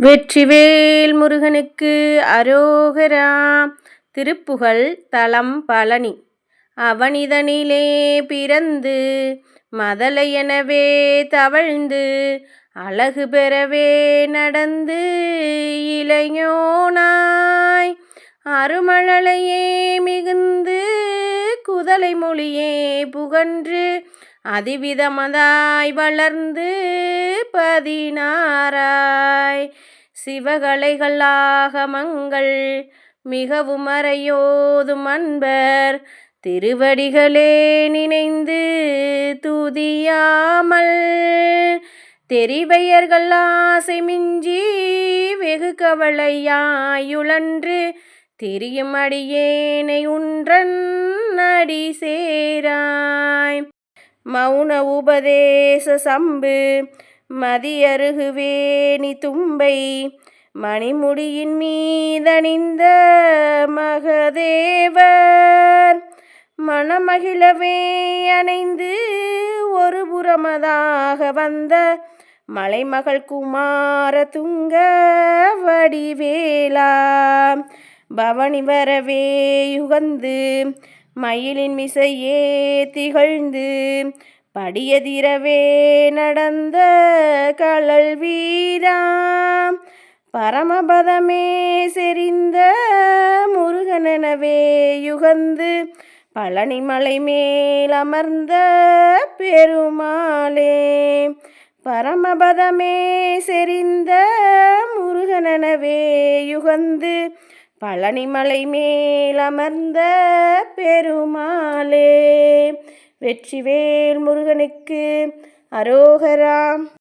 வெற்றிவேல் முருகனுக்கு அரோகரா. திருப்புகழ் தலம் பழனி. அவனிதனிலே பிறந்து மதலையெனவே தவழ்ந்து அழகு பெறவே நடந்து இளையோனாய் அருமழலையே மிகுந்து குதலை மொழியே புகன்று அதிவிதமதாய் வளர்ந்து 16 சிவகலைகள் ஆகமங்கள் மிகவும் அறையோதும் அன்பர் திருவடிகளே நினைந்து துதியாமல் தெரிவையர்கள் ஆசை மிஞ்சி வெகு கவலையாயுழன்று திரியும் அடியேனை உன்றன் அடி சேராய். மௌன உபதேச சம்பு மதியருகுவேணி தும்பை மணிமுடியின் மீதணிந்த மகதேவர் மணமகிழவே அணைந்து ஒரு புறமதாக வந்த மலைமகள் குமார துங்க வடிவேலா பவனி வரவே யுகந்து மயிலின் மிசையே திகழ்ந்து படியதிரவே நடந்த கழல் வீரா பரமபதமே செறிந்த முருகனெனவே யுகந்து பழனிமலை மேல் அமர்ந்த பெருமாளே பரமபதமே செறிந்த முருகனெனவே யுகந்து பழனிமலை மேல் அமர்ந்த பெருமாளே. வெற்றிவேல் முருகனுக்கு அரோகரா.